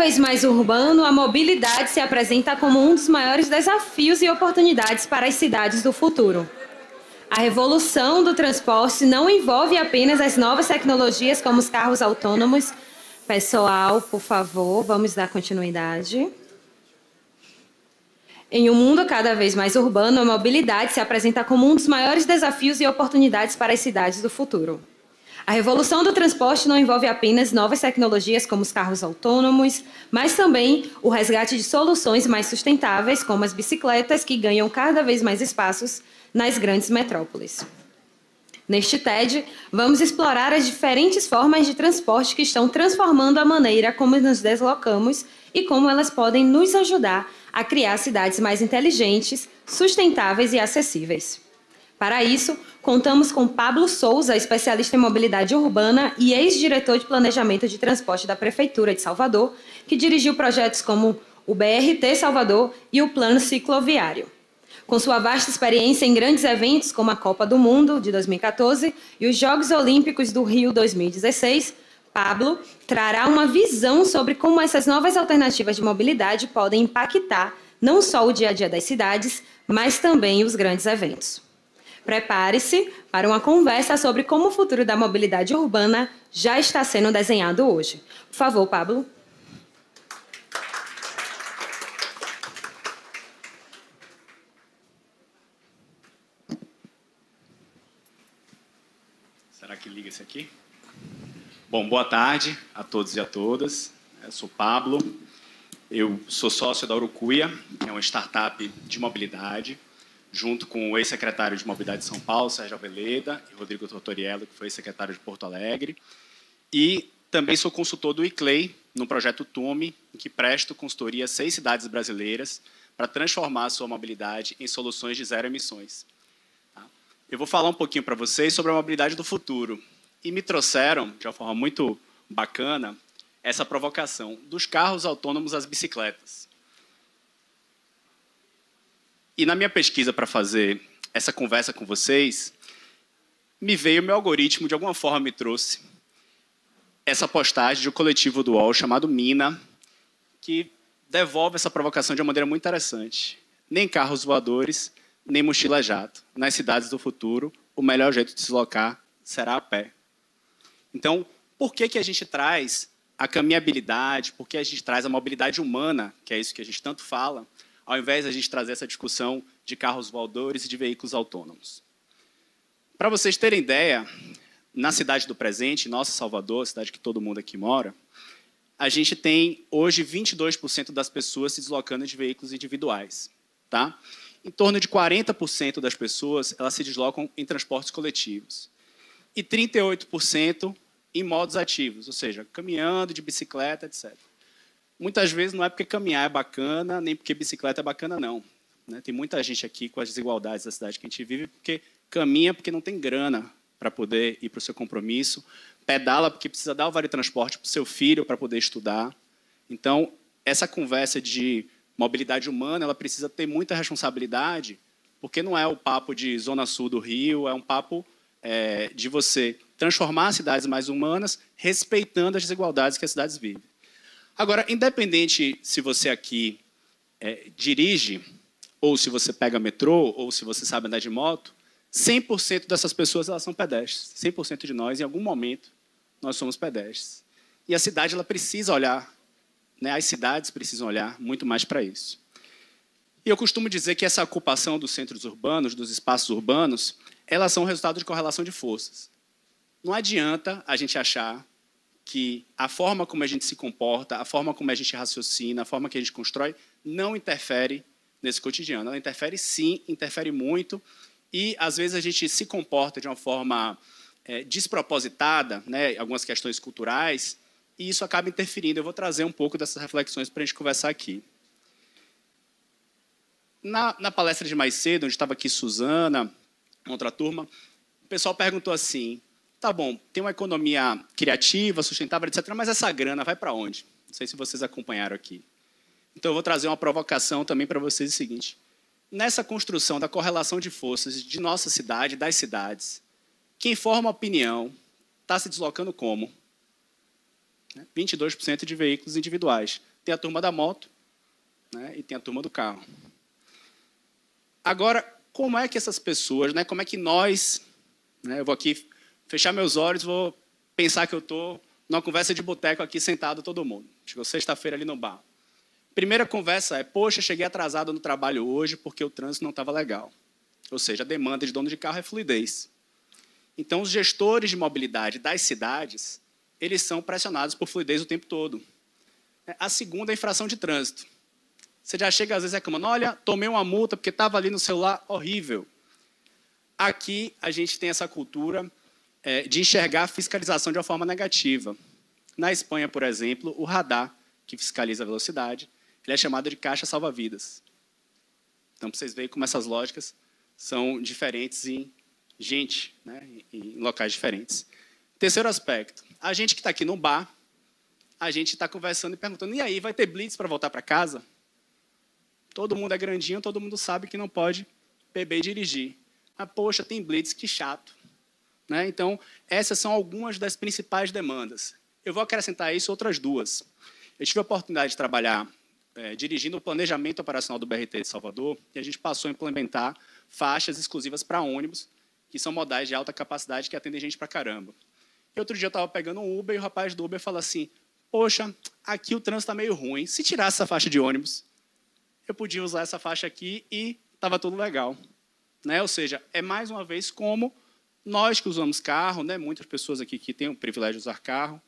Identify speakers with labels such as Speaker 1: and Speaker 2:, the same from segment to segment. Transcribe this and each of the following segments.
Speaker 1: vez mais urbano, a mobilidade se apresenta como um dos maiores desafios e oportunidades para as cidades do futuro. A revolução do transporte não envolve apenas as novas tecnologias como os carros autônomos. Pessoal, por favor, vamos dar continuidade. Em um mundo cada vez mais urbano, a mobilidade se apresenta como um dos maiores desafios e oportunidades para as cidades do futuro. A revolução do transporte não envolve apenas novas tecnologias como os carros autônomos, mas também o resgate de soluções mais sustentáveis, como as bicicletas, que ganham cada vez mais espaços nas grandes metrópoles. Neste TED, vamos explorar as diferentes formas de transporte que estão transformando a maneira como nos deslocamos e como elas podem nos ajudar a criar cidades mais inteligentes, sustentáveis e acessíveis. Para isso, contamos com Pablo Souza, especialista em mobilidade urbana e ex-diretor de planejamento de transporte da Prefeitura de Salvador, que dirigiu projetos como o BRT Salvador e o Plano Cicloviário. Com sua vasta experiência em grandes eventos como a Copa do Mundo, de 2014, e os Jogos Olímpicos do Rio 2016, Pablo trará uma visão sobre como essas novas alternativas de mobilidade podem impactar não só o dia a dia das cidades, mas também os grandes eventos. Prepare-se para uma conversa sobre como o futuro da mobilidade urbana já está sendo desenhado hoje. Por favor, Pablo.
Speaker 2: Será que liga esse aqui? Bom, boa tarde a todos e a todas. Eu sou Pablo, eu sou sócio da Urucuia, que é uma startup de mobilidade, junto com o ex-secretário de Mobilidade de São Paulo, Sérgio Alveleda, e Rodrigo Tortoriello, que foi secretário de Porto Alegre. E também sou consultor do ICLEI, no projeto TUME, em que presto consultoria a 6 cidades brasileiras para transformar a sua mobilidade em soluções de zero emissões. Eu vou falar um pouquinho para vocês sobre a mobilidade do futuro. E me trouxeram, de uma forma muito bacana, essa provocação dos carros autônomos às bicicletas. E na minha pesquisa para fazer essa conversa com vocês, me veio o meu algoritmo, de alguma forma me trouxe essa postagem de um coletivo do UOL chamado Mina, que devolve essa provocação de uma maneira muito interessante. Nem carros voadores, nem mochila-jato. Nas cidades do futuro, o melhor jeito de se deslocar será a pé. Então, por que a gente traz a caminhabilidade, por que a gente traz a mobilidade humana, que é isso que a gente tanto fala, ao invés de a gente trazer essa discussão de carros voadores e de veículos autônomos? Para vocês terem ideia, na cidade do presente, nossa Salvador, cidade que todo mundo aqui mora, a gente tem hoje 22% das pessoas se deslocando de veículos individuais. Tá? Em torno de 40% das pessoas elas se deslocam em transportes coletivos. E 38% em modos ativos, ou seja, caminhando, de bicicleta, etc. Muitas vezes não é porque caminhar é bacana, nem porque bicicleta é bacana, não. Tem muita gente aqui com as desigualdades da cidade que a gente vive porque caminha porque não tem grana para poder ir para o seu compromisso, pedala porque precisa dar o vale transporte para o seu filho para poder estudar. Então, essa conversa de mobilidade humana ela precisa ter muita responsabilidade, porque não é o papo de zona sul do Rio, é um papo de você transformar as cidades mais humanas, respeitando as desigualdades que as cidades vivem. Agora, independente se você aqui dirige, ou se você pega metrô, ou se você sabe andar de moto, 100% dessas pessoas elas são pedestres. 100% de nós, em algum momento, nós somos pedestres. E a cidade ela precisa olhar, as cidades precisam olhar muito mais para isso. E eu costumo dizer que essa ocupação dos centros urbanos, dos espaços urbanos, elas são resultado de correlação de forças. Não adianta a gente achar que a forma como a gente se comporta, a forma como a gente raciocina, a forma que a gente constrói, não interfere nesse cotidiano. Ela interfere sim, interfere muito, e às vezes a gente se comporta de uma forma despropositada, algumas questões culturais, e isso acaba interferindo. Eu vou trazer um pouco dessas reflexões para a gente conversar aqui. Na palestra de mais cedo, onde estava aqui Suzana, outra turma, o pessoal perguntou assim, tá bom, tem uma economia criativa, sustentável, etc., mas essa grana vai para onde? Não sei se vocês acompanharam aqui. Então, eu vou trazer uma provocação também para vocês, o seguinte. Nessa construção da correlação de forças de nossa cidade, das cidades, quem forma opinião está se deslocando como? 22% de veículos individuais. tem a turma da moto, né, e tem a turma do carro. Agora, como é que essas pessoas, né, como é que nós, né, eu vou aqui fechar meus olhos, vou pensar que eu estou numa conversa de boteco aqui sentado todo mundo. Chegou sexta-feira ali no bar. Primeira conversa é, poxa, cheguei atrasado no trabalho hoje porque o trânsito não estava legal. Ou seja, a demanda de dono de carro é fluidez. Então, os gestores de mobilidade das cidades, eles são pressionados por fluidez o tempo todo. A segunda é a infração de trânsito. Você já chega, às vezes, reclamando, olha, tomei uma multa porque estava ali no celular, horrível. Aqui, a gente tem essa cultura de enxergar a fiscalização de uma forma negativa. Na Espanha, por exemplo, o radar, que fiscaliza a velocidade, ele é chamado de caixa salva-vidas. Então, para vocês verem como essas lógicas são diferentes em gente, né, em locais diferentes. Terceiro aspecto, a gente que está aqui no bar, a gente está conversando e perguntando, e aí, vai ter blitz para voltar para casa? Todo mundo é grandinho, todo mundo sabe que não pode beber e dirigir. Ah, poxa, tem blitz, que chato. Né? Então, essas são algumas das principais demandas. Eu vou acrescentar a isso outras duas. Eu tive a oportunidade de trabalhar dirigindo o planejamento operacional do BRT de Salvador, e a gente passou a implementar faixas exclusivas para ônibus, que são modais de alta capacidade que atendem gente pra caramba. E outro dia eu estava pegando um Uber e o rapaz do Uber falou assim, poxa, aqui o trânsito está meio ruim, se tirasse essa faixa de ônibus, eu podia usar essa faixa aqui e estava tudo legal. Né? Ou seja, é mais uma vez como nós que usamos carro, né? Muitas pessoas aqui que têm o privilégio de usar carro,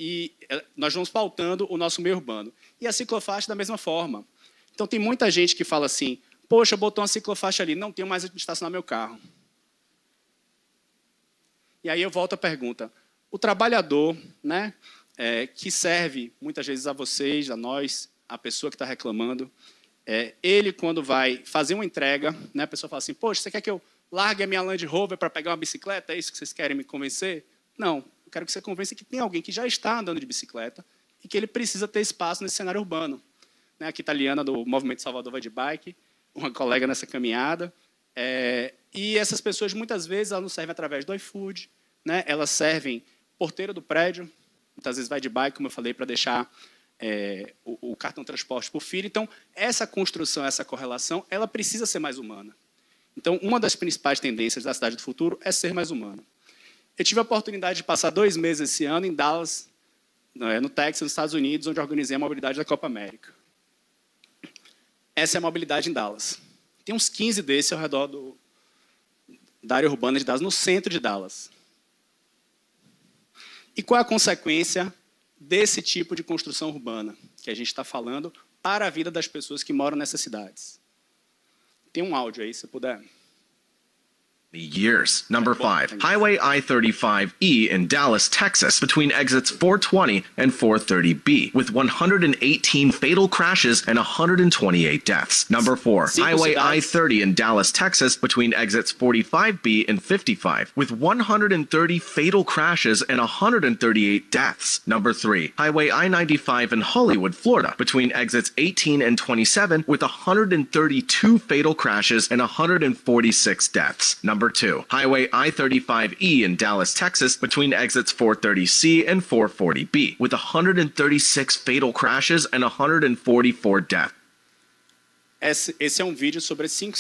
Speaker 2: e nós vamos pautando o nosso meio urbano. E a ciclofaixa da mesma forma. Então, tem muita gente que fala assim, poxa, botou uma ciclofaixa ali, não tenho mais onde estacionar meu carro. E aí eu volto à pergunta, o trabalhador, né, que serve muitas vezes a vocês, a nós, a pessoa que está reclamando, ele, quando vai fazer uma entrega, né, a pessoa fala assim, poxa, você quer que eu largue a minha Land Rover para pegar uma bicicleta? É isso que vocês querem me convencer? Não, eu quero que você convença que tem alguém que já está andando de bicicleta e que ele precisa ter espaço nesse cenário urbano. Né, aqui, italiana do Movimento Salvador vai de bike, uma colega nessa caminhada, e essas pessoas, muitas vezes, elas não servem através do iFood, né, elas servem porteiro do prédio, muitas vezes vai de bike, como eu falei, para deixar o cartão de transporte para o filho. Então, essa construção, essa correlação, ela precisa ser mais humana. Então, uma das principais tendências da cidade do futuro é ser mais humana. Eu tive a oportunidade de passar 2 meses esse ano em Dallas, no Texas, nos Estados Unidos, onde eu organizei a mobilidade da Copa América. Essa é a mobilidade em Dallas. Tem uns 15 desses ao redor da área urbana de Dallas, no centro de Dallas. E qual é a consequência desse tipo de construção urbana que a gente está falando para a vida das pessoas que moram nessas cidades? Tem um áudio aí, se puder.
Speaker 3: Years. Number 5, Highway I-35E in Dallas, Texas, between exits 420 and 430B, with 118 fatal crashes and 128 deaths. Number 4, Highway I-30 in Dallas, Texas, between exits 45B and 55, with 130 fatal crashes and 138 deaths. Number 3, Highway I-95 in Hollywood, Florida, between exits 18 and 27, with 132 fatal crashes and 146 deaths. Number 2, Highway I-35E in Dallas, Texas, between exits 430C and 440B, with 136 fatal crashes and 144 deaths.
Speaker 2: Esse é um vídeo sobre as 5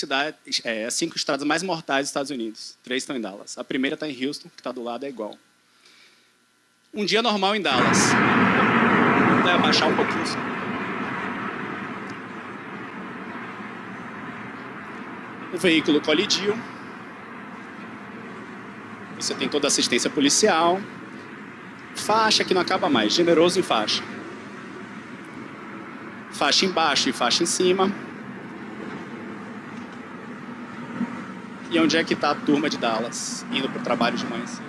Speaker 2: estradas mais mortais dos Estados Unidos. 3 estão em Dallas. A primeira está em Houston, que está do lado, é igual. Um dia normal em Dallas. Vou abaixar um pouquinho só. O veículo colidiu. Você tem toda a assistência policial. Faixa que não acaba mais, generoso em faixa. Faixa embaixo e faixa em cima. E onde é que está a turma de Dallas, indo para o trabalho de manhã cedo?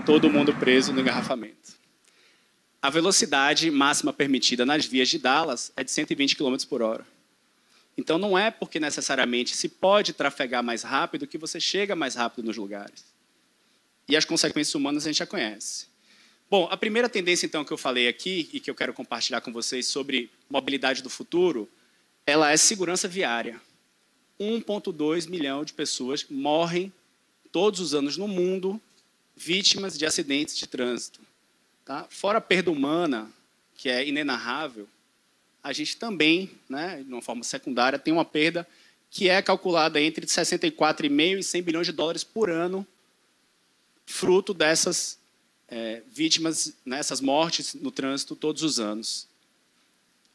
Speaker 2: Todo mundo preso no engarrafamento. A velocidade máxima permitida nas vias de Dallas é de 120 km por hora. Então, não é porque necessariamente se pode trafegar mais rápido que você chega mais rápido nos lugares. E as consequências humanas a gente já conhece. Bom, a primeira tendência, então, que eu falei aqui e que eu quero compartilhar com vocês sobre mobilidade do futuro, ela é segurança viária. 1,2 milhão de pessoas morrem todos os anos no mundo vítimas de acidentes de trânsito. Tá? Fora a perda humana, que é inenarrável, a gente também, né, de uma forma secundária, tem uma perda que é calculada entre 64,5 e 100 bilhões de dólares por ano, fruto dessas vítimas, né, essas mortes no trânsito todos os anos.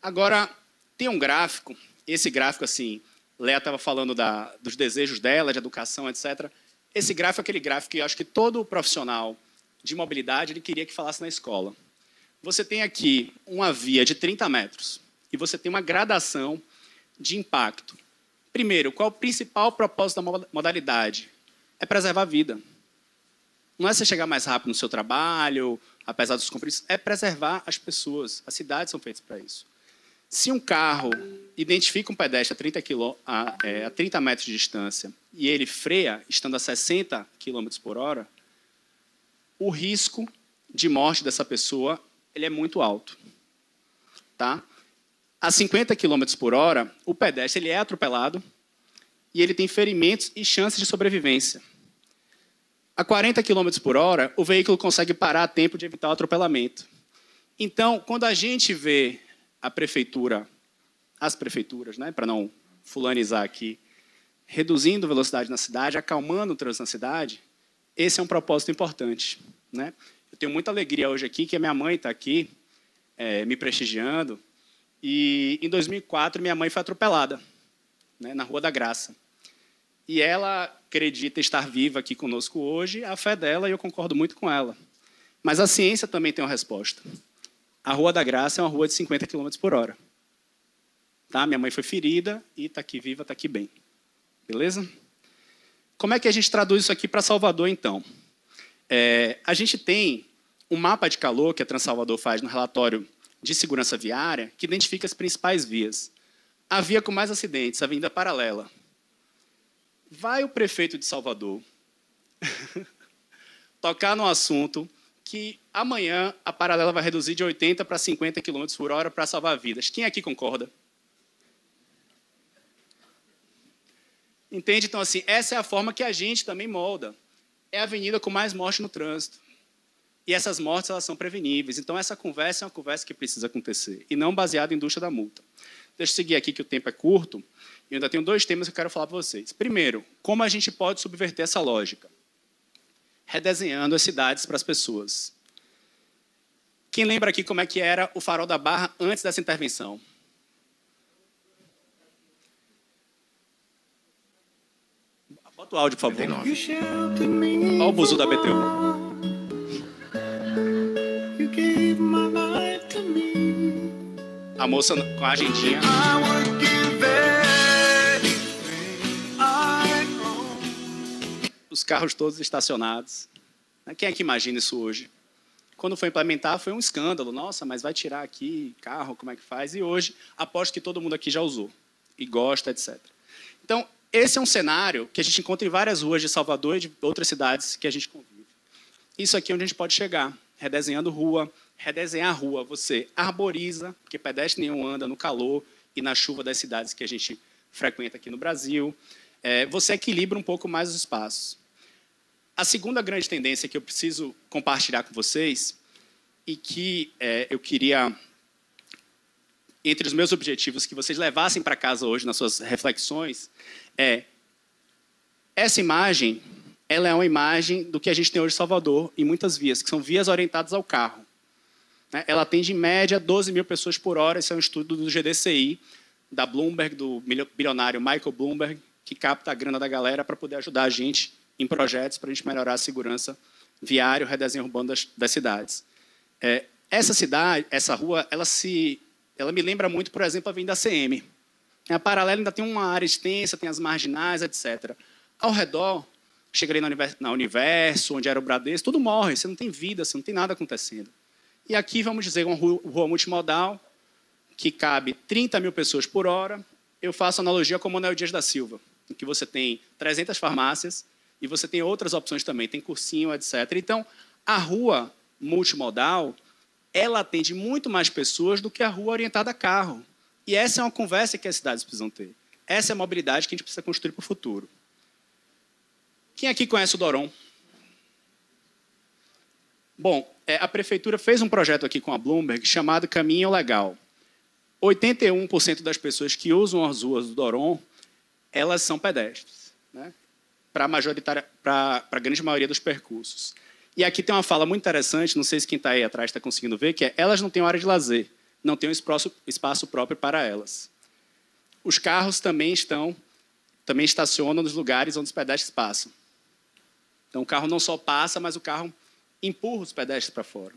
Speaker 2: Agora, tem um gráfico, esse gráfico, assim, Léa estava falando dos desejos dela, de educação, etc. Esse gráfico é aquele gráfico que eu acho que todo profissional de mobilidade ele queria que falasse na escola. Você tem aqui uma via de 30 metros e você tem uma gradação de impacto. Primeiro, qual é o principal propósito da modalidade? É preservar a vida. Não é você chegar mais rápido no seu trabalho, apesar dos compromissos, é preservar as pessoas. As cidades são feitas para isso. Se um carro identifica um pedestre a 30 metros de distância e ele freia, estando a 60 km por hora, o risco de morte dessa pessoa ele é muito alto. Tá? A 50 km por hora, o pedestre ele é atropelado e ele tem ferimentos e chances de sobrevivência. A 40 km por hora, o veículo consegue parar a tempo de evitar o atropelamento. Então, quando a gente vê a prefeitura, as prefeituras, né, para não fulanizar aqui, reduzindo a velocidade na cidade, acalmando o trânsito na cidade, esse é um propósito importante. Né? Eu tenho muita alegria hoje aqui, que a minha mãe está aqui, me prestigiando, e em 2004 minha mãe foi atropelada, né, na Rua da Graça. E ela acredita estar viva aqui conosco hoje, a fé dela, e eu concordo muito com ela. Mas a ciência também tem uma resposta. A Rua da Graça é uma rua de 50 km por hora. Tá? Minha mãe foi ferida e está aqui viva, está aqui bem. Beleza? Como é que a gente traduz isso aqui para Salvador, então? A gente tem um mapa de calor que a Transalvador faz no relatório de segurança viária, que identifica as principais vias. A via com mais acidentes, a Avenida Paralela. Vai o prefeito de Salvador tocar no assunto que amanhã a Paralela vai reduzir de 80 para 50 km por hora para salvar vidas. Quem aqui concorda? Entende? Então, assim, essa é a forma que a gente também molda. É a avenida com mais mortes no trânsito. E essas mortes elas são preveníveis. Então, essa conversa é uma conversa que precisa acontecer, e não baseada em indústria da multa. Deixa eu seguir aqui, que o tempo é curto. Eu ainda tenho 2 temas que eu quero falar para vocês. Primeiro, como a gente pode subverter essa lógica? Redesenhando as cidades para as pessoas. Quem lembra aqui como é que era o Farol da Barra antes dessa intervenção? Bota o áudio, por favor. Olha o buzu da BTU. A moça com a agendinha. Os carros todos estacionados. Quem é que imagina isso hoje? Quando foi implementar, foi um escândalo. Nossa, mas vai tirar aqui carro, como é que faz? E hoje, aposto que todo mundo aqui já usou. E gosta, etc. Então, esse é um cenário que a gente encontra em várias ruas de Salvador e de outras cidades que a gente convive. Isso aqui é onde a gente pode chegar. Redesenhando rua. Redesenhar a rua, você arboriza, porque pedestre nenhum anda no calor e na chuva das cidades que a gente frequenta aqui no Brasil. Você equilibra um pouco mais os espaços. A segunda grande tendência que eu preciso compartilhar com vocês e que eu queria, entre os meus objetivos, que vocês levassem para casa hoje nas suas reflexões, essa imagem, ela é uma imagem do que a gente tem hoje em Salvador, em muitas vias, que são vias orientadas ao carro. Ela atende, em média, 12 mil pessoas por hora. Esse é um estudo do GDCI, da Bloomberg, do bilionário Michael Bloomberg, que capta a grana da galera para poder ajudar a gente em projetos para a gente melhorar a segurança viária, o redesenho urbano das cidades. Essa rua, ela me lembra muito, por exemplo, a Avenida ACM. A Paralela ainda tem uma área extensa, tem as marginais, etc. Ao redor, chega ali na Universo, onde era o Bradesco, tudo morre, você não tem vida, você não tem nada acontecendo. E aqui, vamos dizer, uma rua multimodal, que cabe 30 mil pessoas por hora. Eu faço analogia com o Manuel Dias da Silva, em que você tem 300 farmácias e você tem outras opções também, tem cursinho, etc. Então, a rua multimodal, ela atende muito mais pessoas do que a rua orientada a carro. E essa é uma conversa que as cidades precisam ter. Essa é a mobilidade que a gente precisa construir para o futuro. Quem aqui conhece o Doron? Bom, a prefeitura fez um projeto aqui com a Bloomberg chamado Caminho Legal. 81% das pessoas que usam as ruas do Doron, elas são pedestres, né? Para a grande maioria dos percursos. E aqui tem uma fala muito interessante, não sei se quem está aí atrás está conseguindo ver, que é: elas não têm área de lazer, não têm um espaço próprio para elas. Os carros também estacionam nos lugares onde os pedestres passam. Então, o carro não só passa, mas o carro empurra os pedestres para fora.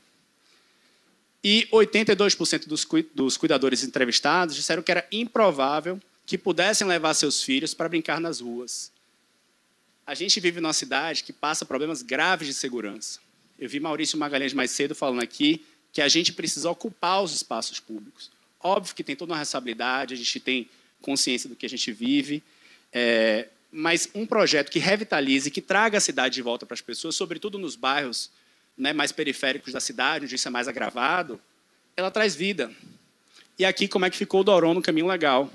Speaker 2: E 82% dos cuidadores entrevistados disseram que era improvável que pudessem levar seus filhos para brincar nas ruas. A gente vive numa cidade que passa problemas graves de segurança. Eu vi Maurício Magalhães mais cedo falando aqui que a gente precisa ocupar os espaços públicos. Óbvio que tem toda uma responsabilidade, a gente tem consciência do que a gente vive, mas um projeto que revitalize, que traga a cidade de volta para as pessoas, sobretudo nos bairros, né, mais periféricos da cidade, onde isso é mais agravado, ela traz vida. E aqui, como é que ficou o Doron no Caminho Legal?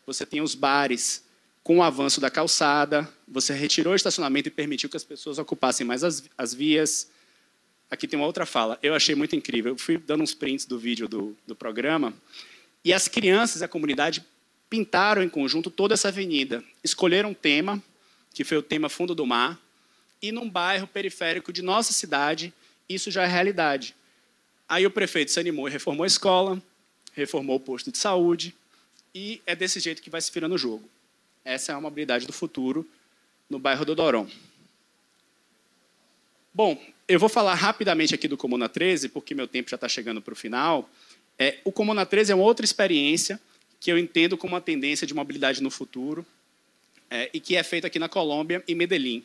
Speaker 2: Você tem os bares com o avanço da calçada, você retirou o estacionamento e permitiu que as pessoas ocupassem mais as vias. Aqui tem uma outra fala, eu achei muito incrível. Eu fui dando uns prints do vídeo do programa, e as crianças e a comunidade pintaram em conjunto toda essa avenida. Escolheram um tema, que foi o tema Fundo do Mar, e num bairro periférico de nossa cidade, isso já é realidade. Aí o prefeito se animou e reformou a escola, reformou o posto de saúde, e é desse jeito que vai se virando o jogo. Essa é a mobilidade do futuro no bairro do Doron. Bom, eu vou falar rapidamente aqui do Comuna 13, porque meu tempo já está chegando para o final. O Comuna 13 é uma outra experiência que eu entendo como uma tendência de mobilidade no futuro, e que é feita aqui na Colômbia e Medellín.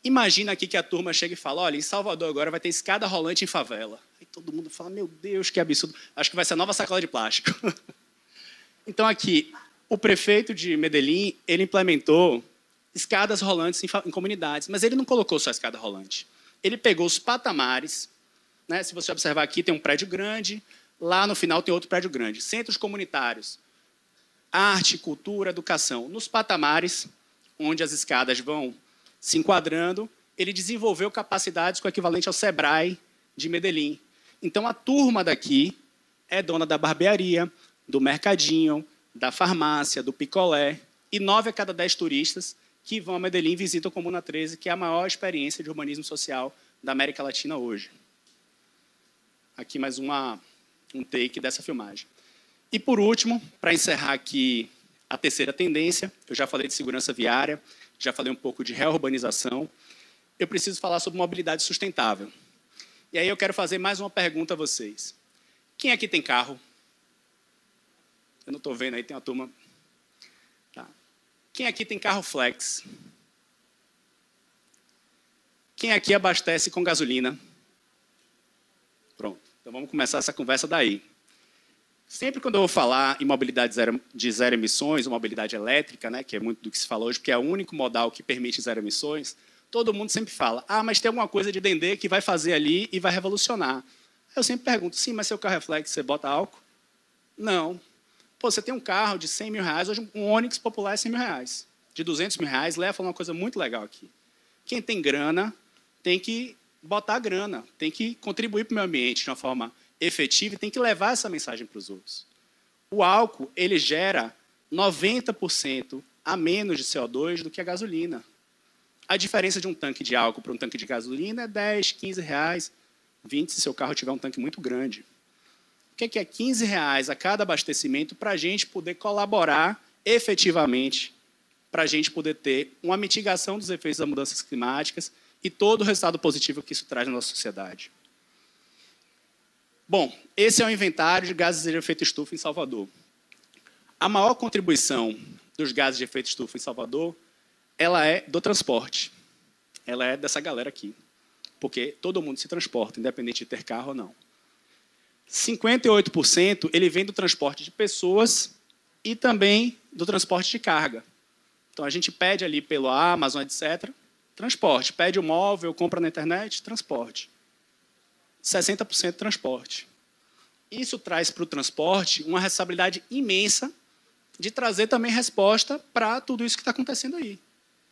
Speaker 2: Imagina aqui que a turma chega e fala: olha, em Salvador agora vai ter escada rolante em favela. Aí todo mundo fala: meu Deus, que absurdo. Acho que vai ser a nova sacola de plástico. Então aqui, o prefeito de Medellín, ele implementou escadas rolantes em comunidades, mas ele não colocou só a escada rolante. Ele pegou os patamares, né? Se você observar aqui, tem um prédio grande, lá no final tem outro prédio grande. Centros comunitários, arte, cultura, educação. Nos patamares, onde as escadas vão se enquadrando, ele desenvolveu capacidades com o equivalente ao Sebrae de Medellín. Então, a turma daqui é dona da barbearia, do mercadinho, da farmácia, do picolé, e 9 a cada 10 turistas que vão a Medellín visitam o Comuna 13, que é a maior experiência de urbanismo social da América Latina hoje. Aqui mais um take dessa filmagem. E, por último, para encerrar aqui a terceira tendência, eu já falei de segurança viária, já falei um pouco de reurbanização, eu preciso falar sobre mobilidade sustentável. E aí eu quero fazer mais uma pergunta a vocês. Quem aqui tem carro? Eu não estou vendo, aí tem uma turma. Tá. Quem aqui tem carro flex? Quem aqui abastece com gasolina? Pronto, então vamos começar essa conversa daí. Sempre quando eu vou falar em mobilidade de zero emissões, ou mobilidade elétrica, né, que é muito do que se fala hoje, porque é o único modal que permite zero emissões, todo mundo sempre fala: ah, mas tem alguma coisa de Dendê que vai fazer ali e vai revolucionar. Eu sempre pergunto: sim, mas seu carro é flex, você bota álcool? Não. Pô, você tem um carro de 100 mil reais, hoje um Onix popular é 100 mil reais. De 200 mil reais, Léa falou uma coisa muito legal aqui. Quem tem grana tem que botar grana, tem que contribuir para o meio ambiente de uma forma efetiva e tem que levar essa mensagem para os outros. O álcool, ele gera 90% a menos de CO2 do que a gasolina. A diferença de um tanque de álcool para um tanque de gasolina é 10, 15 reais, 20 se seu carro tiver um tanque muito grande. O que é 15 reais a cada abastecimento para a gente poder colaborar efetivamente, para a gente poder ter uma mitigação dos efeitos das mudanças climáticas e todo o resultado positivo que isso traz na nossa sociedade? Bom, esse é o inventário de gases de efeito estufa em Salvador. A maior contribuição dos gases de efeito estufa em Salvador, ela é do transporte. Ela é dessa galera aqui. Porque todo mundo se transporta, independente de ter carro ou não. 58% ele vem do transporte de pessoas e também do transporte de carga. Então, a gente pede ali pelo Amazon, etc., transporte. Pede o móvel, compra na internet, transporte. 60% transporte. Isso traz para o transporte uma responsabilidade imensa de trazer também resposta para tudo isso que está acontecendo aí.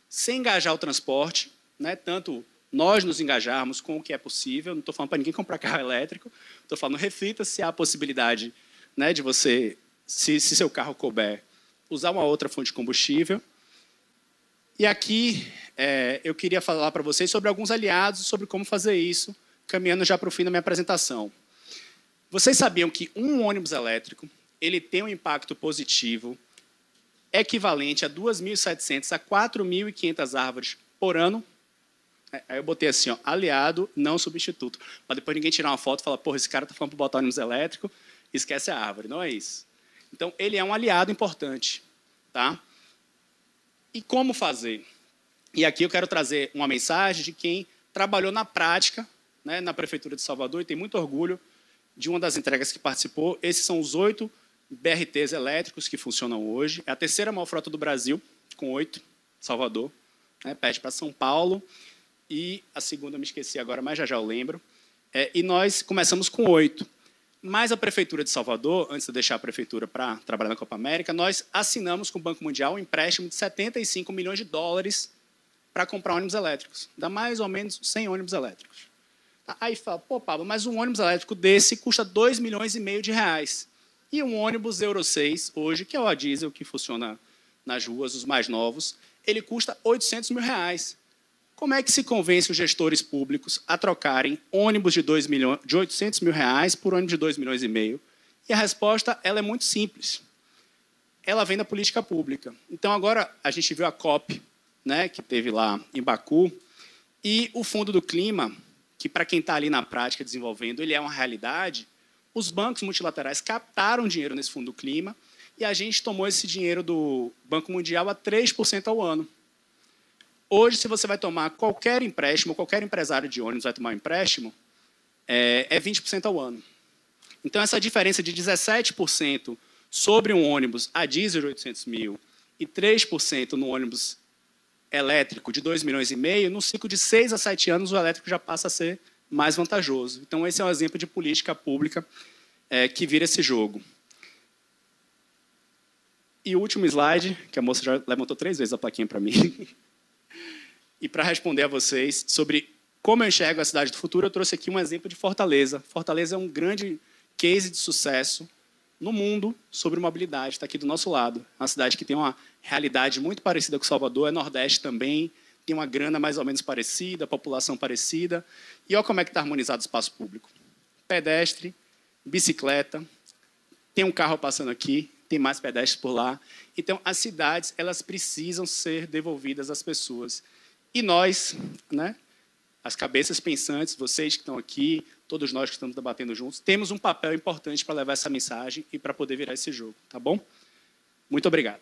Speaker 2: Sem engajar o transporte, né, tanto nós nos engajarmos com o que é possível. Não estou falando para ninguém comprar carro elétrico, estou falando, reflita se há a possibilidade, né, de você, se seu carro couber, usar uma outra fonte de combustível. E aqui eu queria falar para vocês sobre alguns aliados, sobre como fazer isso, caminhando já para o fim da minha apresentação. Vocês sabiam que um ônibus elétrico ele tem um impacto positivo equivalente a 2.700 a 4.500 árvores por ano? Aí eu botei assim, ó, aliado, não substituto. Para depois ninguém tirar uma foto e falar, porra, esse cara está falando para botar ônibus elétrico, esquece a árvore. Não é isso. Então, ele é um aliado importante. Tá? E como fazer? E aqui eu quero trazer uma mensagem de quem trabalhou na prática, né, na Prefeitura de Salvador, e tem muito orgulho de uma das entregas que participou. Esses são os 8 BRTs elétricos que funcionam hoje. É a terceira maior frota do Brasil, com 8, Salvador. Né, pede para São Paulo. E a segunda eu me esqueci agora, mas já eu lembro. E nós começamos com 8. Mas a Prefeitura de Salvador, antes de deixar a Prefeitura para trabalhar na Copa América, nós assinamos com o Banco Mundial um empréstimo de 75 milhões de dólares para comprar ônibus elétricos. Dá mais ou menos 100 ônibus elétricos. Aí fala, pô, Pablo, mas um ônibus elétrico desse custa 2,5 milhões de reais. E um ônibus Euro 6, hoje, que é o a diesel, que funciona nas ruas, os mais novos, ele custa 800 mil reais. Como é que se convence os gestores públicos a trocarem ônibus de 800 mil reais por ônibus de 2,5 milhões? E a resposta ela é muito simples. Ela vem da política pública. Então, agora, a gente viu a COP, né, que teve lá em Baku, e o Fundo do Clima, que, para quem está ali na prática desenvolvendo, ele é uma realidade. Os bancos multilaterais captaram dinheiro nesse Fundo do Clima e a gente tomou esse dinheiro do Banco Mundial a 3% ao ano. Hoje, se você vai tomar qualquer empréstimo, qualquer empresário de ônibus vai tomar um empréstimo, é 20% ao ano. Então, essa diferença de 17% sobre um ônibus a diesel de 800 mil e 3% no ônibus elétrico de 2,5 milhões, no ciclo de 6 a 7 anos, o elétrico já passa a ser mais vantajoso. Então, esse é um exemplo de política pública que vira esse jogo. E o último slide, que a moça já levantou 3 vezes a plaquinha para mim. E para responder a vocês sobre como eu enxergo a cidade do futuro, eu trouxe aqui um exemplo de Fortaleza. Fortaleza é um grande case de sucesso no mundo sobre mobilidade, está aqui do nosso lado. É uma cidade que tem uma realidade muito parecida com Salvador, é Nordeste também, tem uma grana mais ou menos parecida, população parecida. E olha como é que está harmonizado o espaço público. Pedestre, bicicleta, tem um carro passando aqui, tem mais pedestres por lá. Então, as cidades elas precisam ser devolvidas às pessoas. E nós, né, as cabeças pensantes, vocês que estão aqui, todos nós que estamos debatendo juntos, temos um papel importante para levar essa mensagem e para poder virar esse jogo, tá bom? Muito obrigado.